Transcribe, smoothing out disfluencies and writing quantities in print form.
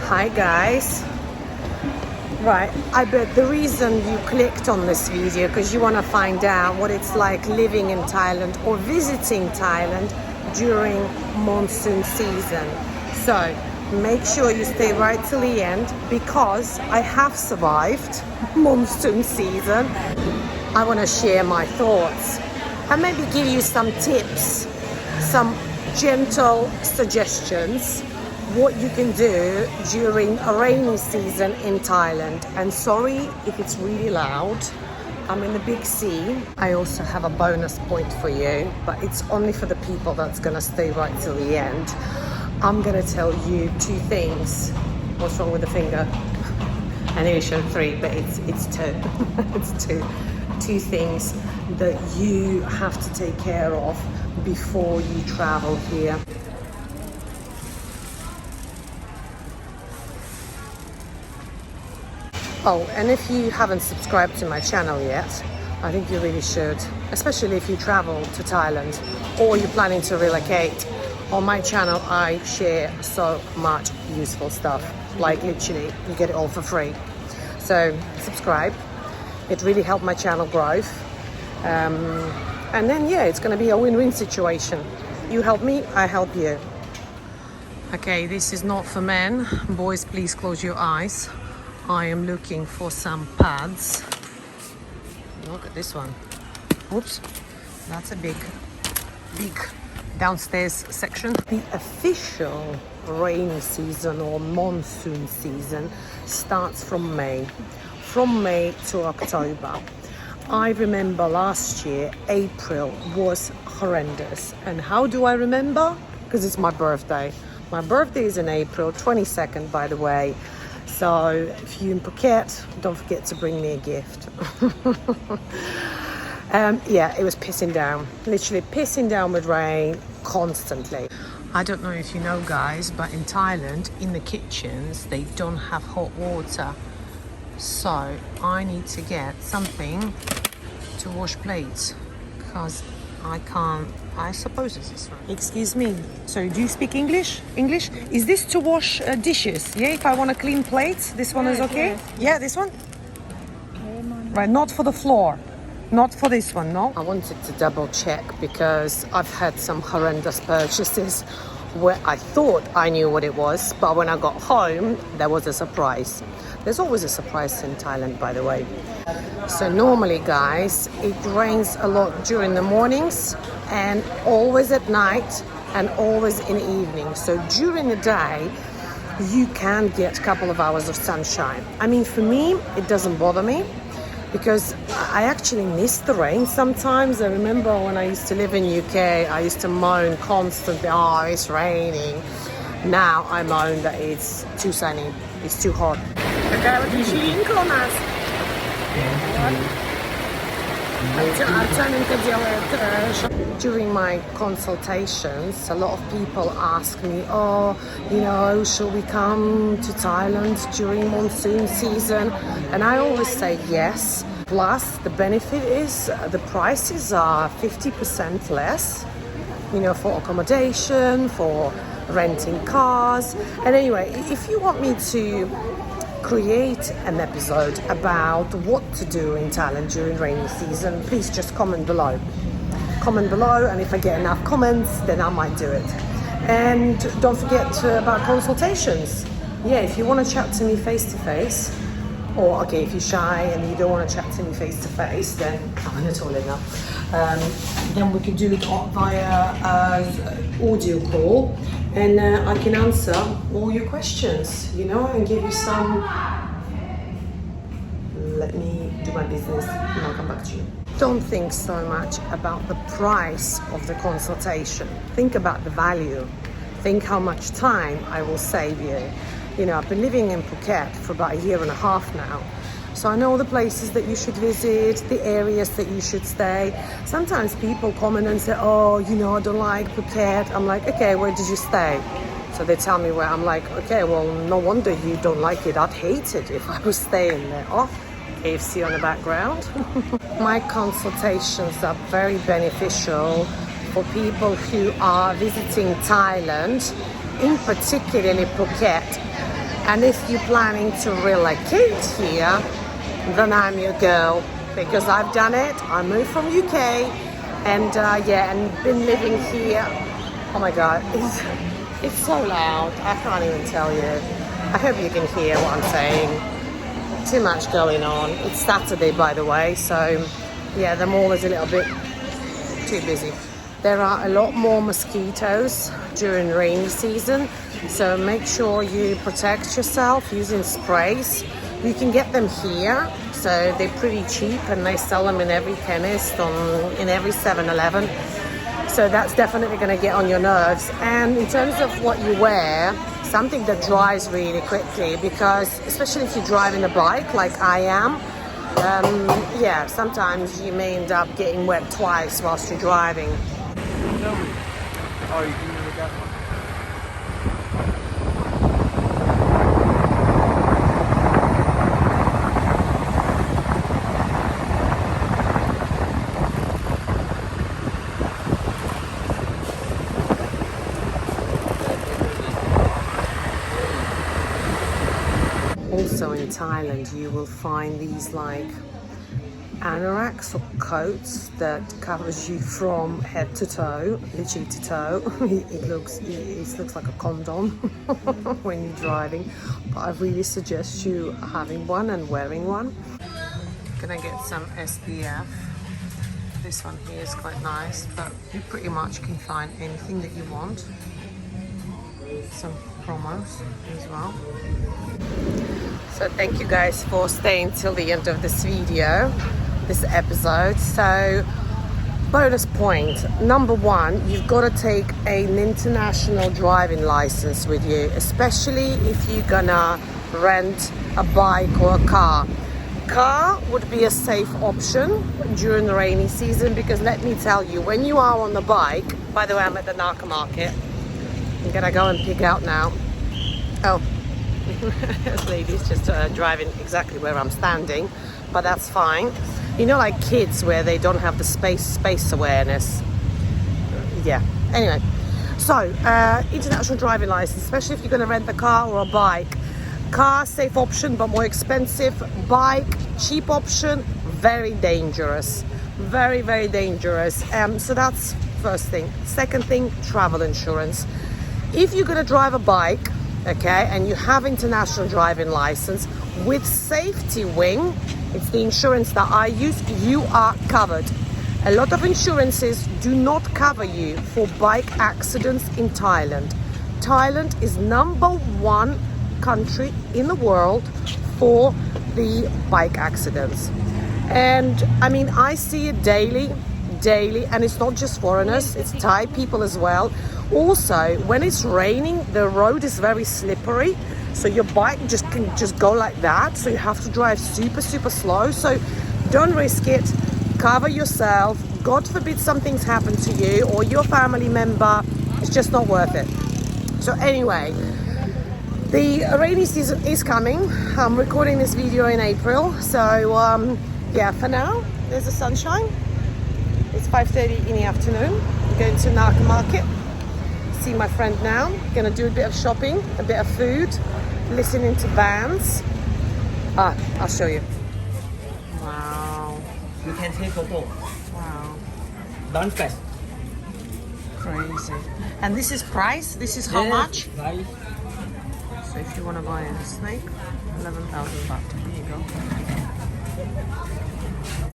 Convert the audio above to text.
Hi guys. Right, I bet the reason you clicked on this video because you want to find out what it's like living in Thailand or visiting Thailand during monsoon season. So make sure you stay right till the end because I have survived monsoon season. I want to share my thoughts and maybe give you some tips, some gentle suggestions what you can do during a rainy season in Thailand. And sorry if it's really loud, I'm in the big sea. I also have a bonus point for you, but it's only for the people that's gonna stay right till the end. I'm gonna tell you two things. What's wrong with the finger? I nearly showed three, but it's two. It's two things that you have to take care of before you travel here. Oh, and if you haven't subscribed to my channel yet, I think you really should, especially if you travel to Thailand or you're planning to relocate. On my channel, I share so much useful stuff, like literally, you get it all for free. So subscribe, it really helped my channel grow. And then, yeah, it's gonna be a win-win situation. You help me, I help you. Okay, this is not for men. Boys, please close your eyes. I am looking for some pads. Look at this one. Oops, that's a big downstairs section. The official rainy season or monsoon season starts from May to October. I remember last year, April was horrendous. And how do I remember? Because it's my birthday. My birthday is in April, 22nd, by the way. So if you're in Phuket, don't forget to bring me a gift. Yeah, it was pissing down, literally pissing down with rain constantly. I don't know if you know guys, but in Thailand, in the kitchens, they don't have hot water. So I need to get something to wash plates because I can't. I suppose it's this one. Excuse me. So do you speak English? English? Is this to wash dishes? Yeah, if I want to clean plates, this one is okay? Yes. Yeah, this one? Right, not for the floor. Not for this one, no? I wanted to double check because I've had some horrendous purchases where I thought I knew what it was, but when I got home, there was a surprise. There's always a surprise in Thailand, by the way. So normally, guys, it rains a lot during the mornings and always at night and always in the evening. So during the day, you can get a couple of hours of sunshine. I mean, for me, it doesn't bother me because I actually miss the rain sometimes. I remember when I used to live in UK, I used to moan constantly, oh, it's raining. Now I moan that it's too sunny, it's too hot. During my consultations, a lot of people ask me, oh, you know, shall we come to Thailand during monsoon season? And I always say yes. Plus, the benefit is the prices are 50% less, you know, for accommodation, for renting cars. And anyway, if you want me to create an episode about what to do in Thailand during rainy season, please just comment below. Comment below, and if I get enough comments, then I might do it. And don't forget about consultations. Yeah, if you want to chat to me face to face, or okay, if you're shy and you don't want to chat to me face to face, then I'm in the toilet now. Then we can do it via audio call, and I can answer all your questions, you know, and give you some. Let me do my business and I'll come back to you. Don't think so much about the price of the consultation. Think about the value. Think how much time I will save you. You know, I've been living in Phuket for about 1.5 years now. So I know the places that you should visit, the areas that you should stay. Sometimes people comment and say, oh, you know, I don't like Phuket. I'm like, okay, where did you stay? So they tell me where. I'm like, okay, well, no wonder you don't like it. I'd hate it if I was staying there. Oh, KFC on the background. My consultations are very beneficial for people who are visiting Thailand, in particularly Phuket, And if you're planning to relocate here, then I'm your girl, because I've done it. I moved from UK and and been living here. Oh my God, it's so loud. I can't even tell you. I hope you can hear what I'm saying. Too much going on. It's Saturday, by the way, so yeah, the mall is a little bit too busy. There are a lot more mosquitoes during rainy season, so make sure you protect yourself using sprays. You can get them here, so they're pretty cheap and they sell them in every chemist, in every 7-Eleven. So that's definitely going to get on your nerves. And in terms of what you wear, something that dries really quickly, because especially if you're driving a bike like I am, sometimes you may end up getting wet twice whilst you're driving. Oh, you can really get one. Also in Thailand, you will find these like anoraks or coats that covers you from head to toe, literally to toe. It looks like a condom when you're driving, but I really suggest you having one and wearing one. Gonna get some SPF. This one here is quite nice, but you pretty much can find anything that you want. Some promos as well. So thank you guys for staying till the end of this video, this episode. So bonus point number one, you've got to take an international driving license with you, especially if you're gonna rent a bike or a car. Car would be a safe option during the rainy season, because let me tell you, when you are on the bike, by the way, I'm at the Naka market. I'm gonna go and pick out now. Oh, this lady's just driving exactly where I'm standing, but that's fine. You know, like kids where they don't have the space awareness. Yeah. Anyway, so international driving license, especially if you're going to rent a car or a bike. Car, safe option, but more expensive. Bike, cheap option, very dangerous. Very, very dangerous. So that's first thing. Second thing, travel insurance. If you're going to drive a bike, okay, and you have international driving license with safety wing, it's the insurance that I use, you are covered. A lot of insurances do not cover you for bike accidents in Thailand. Thailand is #1 country in the world for the bike accidents. And I mean, I see it daily, and it's not just foreigners, it's Thai people as well. Also, when it's raining, the road is very slippery, so your bike can just go like that, so you have to drive super slow. So don't risk it. Cover yourself. God forbid something's happened to you or your family member, it's just not worth it. So anyway, the rainy season is coming. I'm recording this video in April, so for now there's the sunshine. It's 5:30 in the afternoon. I'm going to Naka market, see my friend now. Gonna do a bit of shopping, a bit of food, listening to bands. I'll show you. Wow. You can take photo. Wow. Don't fast. Crazy. And this is price? This is how much? Price. So if you want to buy a snake, 11,000 baht. Here you go.